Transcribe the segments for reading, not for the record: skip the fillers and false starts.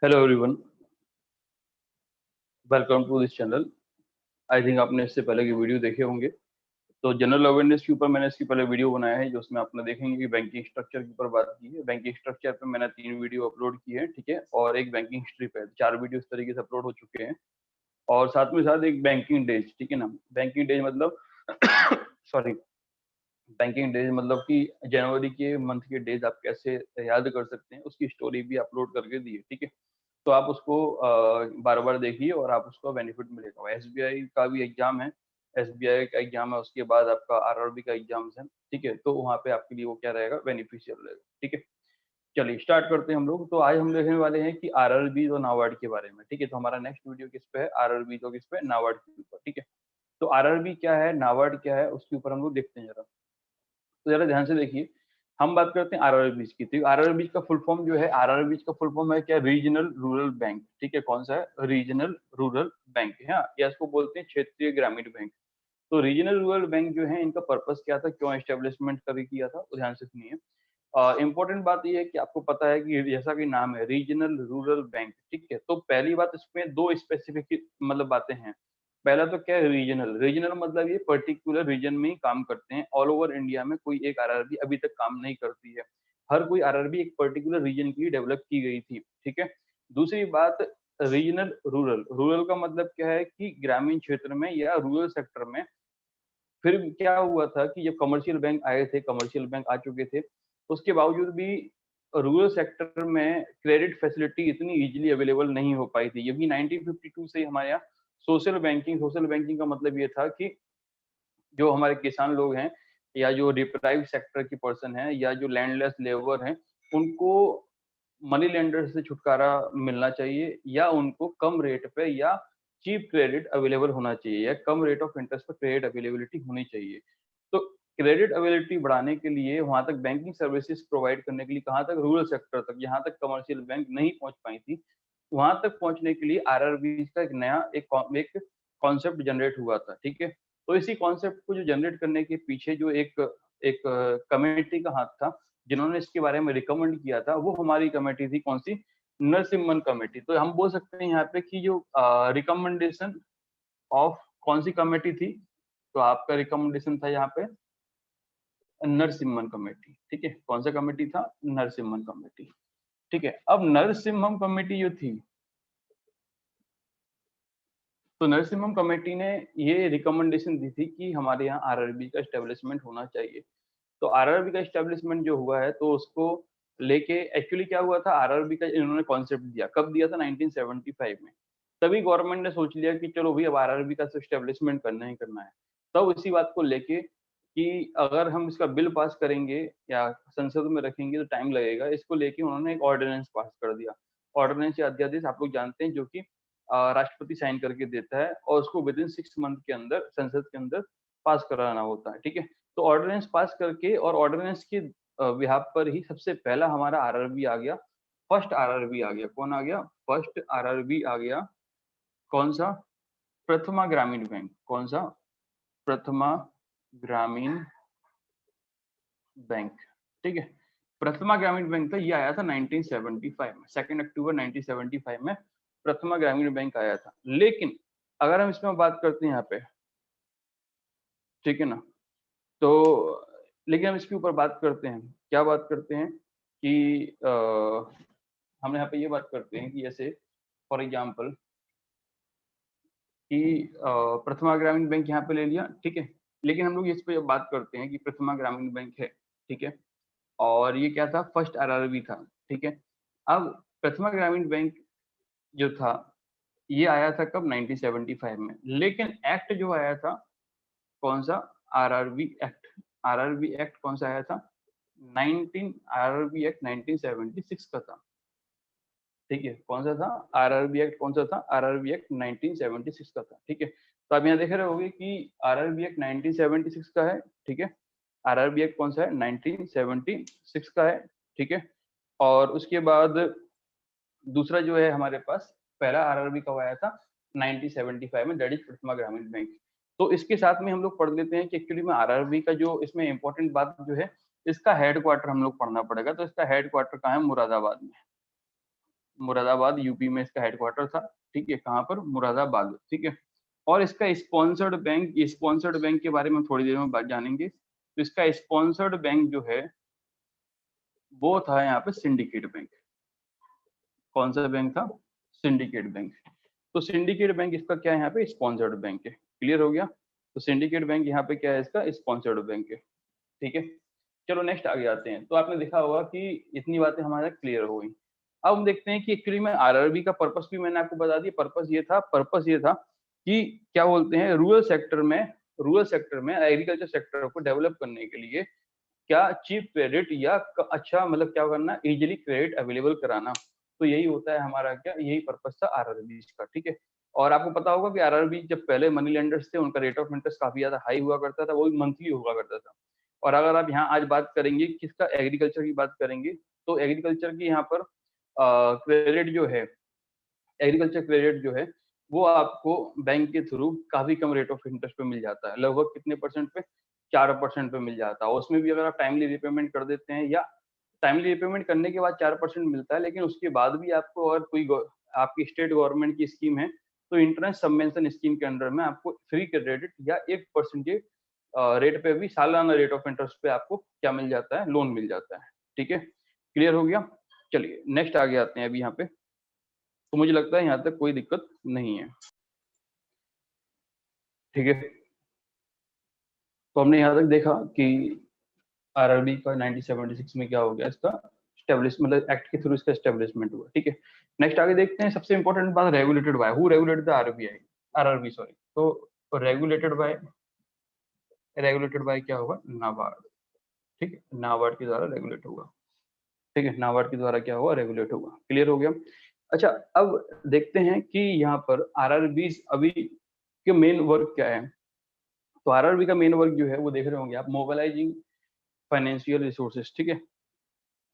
Hello everyone, welcome to this channel. I think आपने इससे पहले की वीडियो देखे होंगे। तो जनरल अवेयरनेस के ऊपर मैंने इसके पहले वीडियो बनाया है, जो उसमें आपने देखेंगे कि बैंकिंग स्ट्रक्चर के ऊपर बात की है। बैंकिंग स्ट्रक्चर पे मैंने 3 वीडियो अपलोड किए हैं, ठीक है, और एक बैंकिंग हिस्ट्री पे 4 वीडियो इस तरीके से अपलोड हो चुके हैं। और साथ में साथ एक बैंकिंग डेज, ठीक है ना। बैंकिंग डेज मतलब सॉरी, बैंकिंग डेज मतलब कि जनवरी के मंथ के डेज आप कैसे याद कर सकते हैं, उसकी स्टोरी भी अपलोड करके दी है, ठीक है। तो आप उसको बार बार देखिए और आप उसको बेनिफिट मिलेगा। एसबीआई का भी एग्जाम है, एसबीआई का एग्जाम है, उसके बाद आपका आरआरबी का एग्जाम है, ठीक है। तो वहाँ पे आपके लिए वो क्या रहेगा, बेनिफिशियल रहेगा, ठीक है। चलिए स्टार्ट करते हैं हम लोग। तो आज हम देखने वाले हैं कि आरआरबी और नाबार्ड के बारे में, ठीक है। तो हमारा नेक्स्ट वीडियो किस पे है, आरआरबी तो किस पे, नाबार्ड के ऊपर, ठीक है। तो आरआरबी क्या है, नाबार्ड क्या है, उसके ऊपर हम लोग देखते हैं जरा। तो जरा ध्यान से देखिए, हम बात करते हैं आरआरबीज की। तो आरआरबीज का फुल फॉर्म जो है, आरआरबीज का फुल फॉर्म है क्या, रीजनल रूरल बैंक, ठीक है। कौन सा है, रीजनल रूरल बैंक है, हाँ, या इसको बोलते हैं क्षेत्रीय ग्रामीण बैंक। तो रीजनल रूरल बैंक जो है, इनका पर्पस क्या था, क्यों एस्टेब्लिशमेंट कभी किया था, तो ध्यान से सुनिए। इंपॉर्टेंट बात यह है कि आपको पता है कि जैसा कि नाम है रीजनल रूरल बैंक, ठीक है। तो पहली बात, इसमें दो स्पेसिफिक मतलब बातें हैं। पहला तो क्या है, रीजनल। रीजनल मतलब ये पर्टिकुलर रीजन में ही काम करते हैं, ऑल ओवर इंडिया में कोई एक आरआरबी अभी तक काम नहीं करती है। हर कोई आरआरबी एक पर्टिकुलर रीजन की डेवलप की गई थी, ठीक है। दूसरी बात, रीजनल रूरल। रूरल का मतलब क्या है कि ग्रामीण क्षेत्र में या रूरल सेक्टर में। फिर क्या हुआ था कि जब कमर्शियल बैंक आए थे, कमर्शियल बैंक आ चुके थे, उसके बावजूद भी रूरल सेक्टर में क्रेडिट फैसिलिटी इतनी इजीली अवेलेबल नहीं हो पाई थी। ये भी 1952 से हमारे यहाँ सोशल बैंकिंग का मतलब ये था कि जो हमारे किसान लोग हैं, या जो डिप्राइव सेक्टर की पर्सन है, या जो लैंडलेस लेबर हैं, उनको मनी लेंडर से छुटकारा मिलना चाहिए, या उनको कम रेट पे या चीप क्रेडिट अवेलेबल होना चाहिए, या कम रेट ऑफ इंटरेस्ट पर क्रेडिट अवेलेबिलिटी होनी चाहिए। तो क्रेडिट अवेलेबिलिटी बढ़ाने के लिए, वहां तक बैंकिंग सर्विसेज प्रोवाइड करने के लिए, कहाँ तक, रूरल सेक्टर तक, जहां तक कमर्शियल बैंक नहीं पहुंच पाई थी, वहां तक पहुंचने के लिए आरआरबी का एक नया एक कॉन्सेप्ट जनरेट हुआ था, ठीक है। तो इसी कॉन्सेप्ट को जो जनरेट करने के पीछे जो एक एक कमेटी का हाथ था, जिन्होंने इसके बारे में रिकमेंड किया था, वो हमारी कमेटी थी, कौन सी, नरसिम्हन कमेटी। तो हम बोल सकते हैं यहाँ पे कि जो रिकमेंडेशन ऑफ कौन सी कमेटी थी, तो आपका रिकमेंडेशन था यहाँ पे नरसिम्हन कमेटी, ठीक है। कौन सा कमेटी था, नरसिम्हन कमेटी, ठीक है। अब नरसिम्हम कमेटी जो थी, तो नरसिम्हम कमेटी ने ये रिकमेंडेशन दी थी कि हमारे यहाँ आरआरबी का एस्टेब्लिशमेंट होना चाहिए। तो आरआरबी का एस्टेब्लिशमेंट जो हुआ है, तो उसको लेके एक्चुअली क्या हुआ था, आरआरबी का इन्होंने कॉन्सेप्ट दिया, कब दिया था, 1975 में। तभी गवर्नमेंट ने सोच लिया कि चलो भाई, अब आरआरबी का एस्टेब्लिशमेंट करना ही करना है। तब इसी बात को लेके कि अगर हम इसका बिल पास करेंगे या संसद में रखेंगे तो टाइम लगेगा, इसको लेके उन्होंने एक ऑर्डिनेंस पास कर दिया। ऑर्डिनेंस या अध्यादेश आप लोग जानते हैं, जो कि राष्ट्रपति साइन करके देता है, और उसको विद इन 6 मंथ के अंदर संसद के अंदर पास कराना होता है, ठीक है। तो ऑर्डिनेंस पास करके, और ऑर्डिनेंस के बिहाफ पर ही सबसे पहला हमारा आरआरबी आ गया। फर्स्ट आरआरबी आ गया, कौन आ गया, फर्स्ट आरआरबी आ गया। कौन सा, प्रथमा ग्रामीण बैंक। कौन सा, प्रथमा ग्रामीण बैंक, ठीक है। प्रथमा ग्रामीण बैंक था, ये आया था 1975 में, 2 अक्टूबर 1975 में प्रथमा ग्रामीण बैंक आया था। लेकिन अगर हम इसमें बात करते हैं यहाँ पे, ठीक है ना, तो लेकिन हम इसके ऊपर बात करते हैं, क्या बात करते हैं कि हम यहाँ पे ये बात करते हैं कि जैसे फॉर एग्जांपल कि प्रथमा ग्रामीण बैंक यहाँ पे ले लिया, ठीक है। लेकिन हम लोग इस पे बात करते हैं कि प्रथमा ग्रामीण बैंक है, ठीक है, और ये क्या था, फर्स्ट आरआरबी था, ठीक है। अब प्रथमा ग्रामीण बैंक जो था, ये आया था कब, 1975 में। लेकिन एक्ट जो आया था, कौन सा, आरआरबी एक्ट। आरआरबी एक्ट कौन सा आया था, 19 आरआरबी एक्ट 1976 का था, ठीक है। कौन सा था, आरआरबी एक्ट कौन सा था, आरआरबी एक्ट 1976 का था, ठीक है। तो आप यहाँ देख रहे होंगे कि आरआरबी एक्ट 1976 का है, ठीक है। आरआरबी एक्ट कौन सा है, 1976 का है, ठीक है। और उसके बाद दूसरा जो है हमारे पास, पहला आरआरबी कब आया था, 1975 में, दैट इज प्रथमा ग्रामीण बैंक। तो इसके साथ में हम लोग पढ़ लेते हैं कि एक्चुअली में आरआरबी का जो इसमें इंपॉर्टेंट बात जो है, इसका हेडक्वार्टर हम लोग पढ़ना पड़ेगा। तो इसका हेडक्वार्टर कहाँ है, मुरादाबाद में, मुरादाबाद यूपी में इसका हेडक्वार्टर था, ठीक है, कहाँ पर, मुरादाबाद, ठीक है। और इसका स्पॉन्सर्ड बैंक के बारे में थोड़ी देर में बात जानेंगे। तो इसका स्पॉन्सर्ड बैंक जो है वो था यहाँ पे सिंडिकेट बैंक। कौन सा बैंक था? Syndicate bank. तो सिंडिकेट बैंक इसका क्या है, यहाँ पे स्पॉन्सर्ड बैंक है। क्लियर हो गया? तो सिंडिकेट बैंक यहाँ पे क्या है, इसका स्पॉन्सर्ड बैंक है, ठीक है। चलो नेक्स्ट आगे आते हैं। तो आपने देखा होगा कि इतनी बातें हमारा क्लियर हो गई। अब हम देखते हैं कि एक्चुअली में आरआरबी का पर्पस भी मैंने आपको बता दिया। पर्पस ये था कि क्या बोलते हैं, रूरल सेक्टर में एग्रीकल्चर सेक्टर को डेवलप करने के लिए क्या चीप क्रेडिट या अच्छा मतलब क्या करना, इजीली क्रेडिट अवेलेबल कराना। तो यही होता है हमारा, क्या यही पर्पस था आरआरबी का, ठीक है। और आपको पता होगा कि आरआरबी जब पहले मनी लेंडर्स थे, उनका रेट ऑफ इंटरेस्ट काफी ज्यादा हाई हुआ करता था, वो भी मंथली हुआ करता था। और अगर आप यहाँ आज बात करेंगे किसका, एग्रीकल्चर की बात करेंगे, तो एग्रीकल्चर की यहाँ पर क्रेडिट जो है, एग्रीकल्चर क्रेडिट जो है वो आपको बैंक के थ्रू काफी कम रेट ऑफ इंटरेस्ट पे मिल जाता है। लगभग कितने परसेंट पे? 4% पे मिल जाता है। उसमें भी अगर आप टाइमली रिपेमेंट कर देते हैं, या टाइमली रिपेमेंट करने के बाद 4% मिलता है, लेकिन उसके बाद भी आपको और कोई आपकी स्टेट गवर्नमेंट की स्कीम है तो इंटरेस्ट सबवेंशन स्कीम के अंडर में आपको फ्री क्रेडिट या 1% रेट पे भी सालाना रेट ऑफ इंटरेस्ट पे आपको क्या मिल जाता है, लोन मिल जाता है, ठीक है। क्लियर हो गया? चलिए नेक्स्ट आगे आते हैं अभी यहाँ पे। तो मुझे लगता है यहाँ तक कोई दिक्कत नहीं है, ठीक है। तो हमने यहाँ तक देखा कि आरआरबी का 1976 में क्या हो गया, इसका स्टेब्लिश मतलब एक्ट के थ्रू इसका स्टेब्लिशमेंट हुआ, ठीक है। नेक्स्ट आगे देखते हैं, सबसे इंपॉर्टेंट बात, regulated by who, regulated the RBI, RRB sorry. तो रेगुलेटेड बाय क्या होगा, नाबार्ड, ठीक है, नाबार्ड के द्वारा रेगुलेट होगा, ठीक है, नाबार्ड के द्वारा क्या होगा, रेगुलेट होगा। क्लियर हो गया? अच्छा, अब देखते हैं कि यहाँ पर आरआरबी अभी के मेन वर्क क्या है। तो आरआरबी का मेन वर्क जो है वो देख रहे होंगे आप, मोबिलाइजिंग फाइनेंशियल रिसोर्सेज, ठीक है।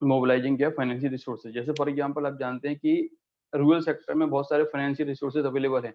मोबिलाइजिंग क्या, फाइनेंशियल रिसोर्सेज। जैसे फॉर एग्जांपल आप जानते हैं कि रूरल सेक्टर में बहुत सारे फाइनेंशियल रिसोर्सेज अवेलेबल हैं,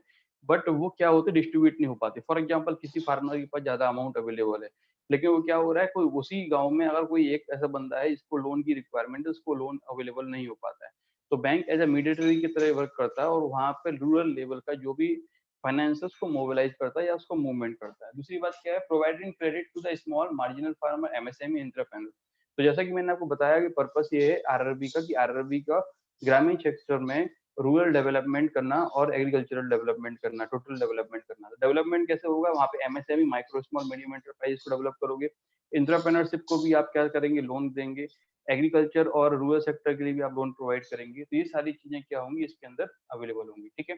बट वो क्या होते, डिस्ट्रीब्यूट नहीं हो पाते। फॉर एग्जांपल किसी फार्मर के पास ज्यादा अमाउंट अवेलेबल है, लेकिन वो क्या हो रहा है, कोई उसी गांव में अगर कोई एक ऐसा बंदा है जिसको लोन की रिक्वायरमेंट है, उसको लोन अवेलेबल नहीं हो पाता है। तो बैंक एज ए मीडिएटरी की तरह वर्क करता है, और वहाँ पे रूरल लेवल का जो भी फाइनेंस को मोबिलाइज करता है या उसको मूवमेंट करता है। दूसरी बात क्या है, providing credit to the small marginal farmer, MSME, entrepreneur. तो जैसा कि मैंने आपको बताया कि पर्पस ये है आरआरबी का, कि आरआरबी का ग्रामीण क्षेत्र में रूरल डेवलपमेंट करना और एग्रीकल्चरल डेवलपमेंट करना, टोटल डेवलपमेंट करना। डेवलपमेंट कैसे होगा, वहाँ पे MSME, micro small medium enterprise को डेवलप करोगे, इंटरप्रेन्योरशिप को भी आप क्या करेंगे, लोन देंगे, एग्रीकल्चर और रूरल सेक्टर के लिए भी आप लोन प्रोवाइड करेंगे। तो ये सारी चीजें क्या होंगी, इसके अंदर अवेलेबल होंगी, ठीक है।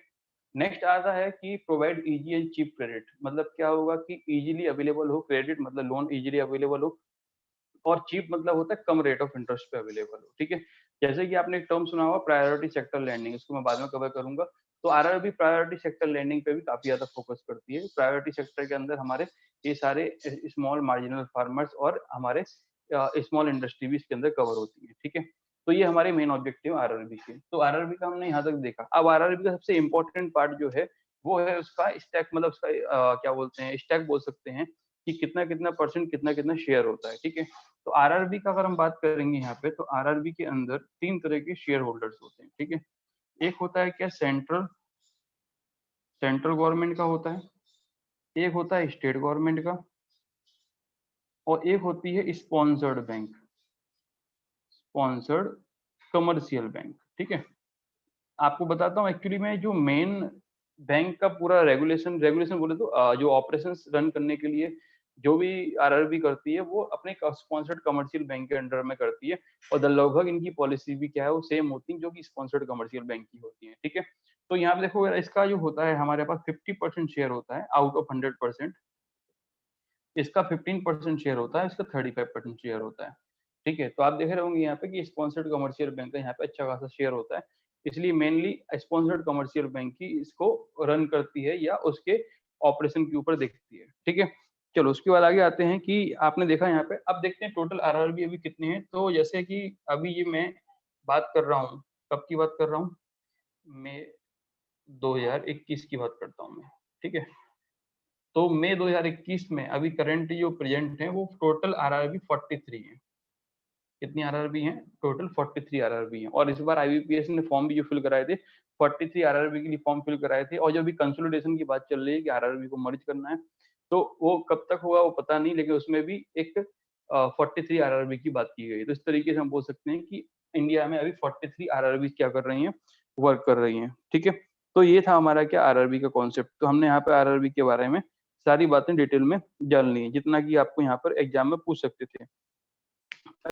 नेक्स्ट आता है कि provide easy and cheap credit. मतलब क्या होगा कि इजीली अवेलेबल हो क्रेडिट, मतलब लोन इजीली अवेलेबल हो, और चीप मतलब होता है कम रेट ऑफ इंटरेस्ट पे अवेलेबल हो, ठीक है। जैसे कि आपने एक टर्म सुना होगा, प्रायोरिटी सेक्टर लैंडिंग, इसको मैं बाद में कवर करूंगा। तो आरआरबी प्रायोरिटी सेक्टर लैंडिंग पे भी काफी ज्यादा फोकस करती है। प्रायोरिटी सेक्टर के अंदर हमारे ये सारे स्मॉल मार्जिनल फार्मर्स और हमारे स्मॉल इंडस्ट्री भी इसके अंदर कवर होती है, ठीक है। तो ये हमारे मेन ऑब्जेक्टिव आरआरबी के। तो आरआरबी का हमने यहाँ तक देखा। अब आरआरबी का सबसे इंपॉर्टेंट पार्ट जो है वो है उसका स्टैक, मतलब उसका क्या बोलते हैं, स्टैक बोल सकते हैं, कि कितना कितना परसेंट, कितना कितना शेयर होता है, ठीक है। तो आरआरबी का अगर हम बात करेंगे यहाँ पे, तो आरआरबी के अंदर 3 तरह के शेयर होल्डर्स होते हैं, ठीक है। एक होता है क्या, सेंट्रल सेंट्रल गवर्नमेंट का होता है, एक होता है स्टेट गवर्नमेंट का, और एक होती है sponsored bank, sponsored commercial bank, ठीक है। आपको बताता हूँ एक्चुअली में जो मेन बैंक का पूरा रेगुलेशन रेगुलेशन बोले तो जो ऑपरेशंस रन करने के लिए जो भी आरआरबी करती है, वो अपने स्पॉन्सर्ड कमर्शियल बैंक के अंडर में करती है। और लगभग इनकी पॉलिसी भी क्या है, वो सेम होती है जो कि स्पॉन्सर्ड कमर्शियल बैंक की होती है, ठीक है। तो यहाँ पे देखो, इसका जो होता है हमारे पास 50% शेयर होता है आउट ऑफ 100%, इसका 15% शेयर होता है, इसका 35% शेयर होता है, ठीक है। तो आप देख रहे होंगे यहाँ पे कि स्पॉन्सर्ड कमर्शियल बैंक का यहाँ पे अच्छा खासा शेयर होता है, इसलिए मेनली स्पॉन्सर्ड कमर्शियल बैंक ही इसको रन करती है या उसके ऑपरेशन के ऊपर देखती है, ठीक है। चलो उसके बाद आगे आते हैं कि आपने देखा यहाँ पे, अब देखते हैं टोटल आरआरबी अभी कितने हैं। तो जैसे कि अभी ये मैं बात कर रहा हूँ, कब की बात कर रहा हूँ, मई 2021 की बात करता हूँ मैं, ठीक है। तो मई 2021 में अभी करंट जो प्रेजेंट है वो टोटल आरआरबी 43 है, कितनी आरआरबी हैं? टोटल 43 आरआरबी हैं। और इस बार आईबीपीएस ने फॉर्म भी जो फिल कराए थे 43 आरआरबी के लिए फॉर्म फिल कराए थे। और जो अभी कंसोलिडेशन की बात चल रही है कि आरआरबी को मर्ज करना है, तो वो कब तक होगा वो पता नहीं, लेकिन उसमें भी एक 43 आरआरबी की बात की गई। तो इस तरीके से हम बोल सकते हैं कि इंडिया में अभी 43 आरआरबी क्या कर रही हैं, वर्क कर रही हैं। ठीक है, तो ये था हमारा क्या आरआरबी का कॉन्सेप्ट। तो हमने यहाँ पे आरआरबी के बारे में सारी बातें डिटेल में जान ली, जितना कि आपको यहाँ पर एग्जाम में पूछ सकते थे।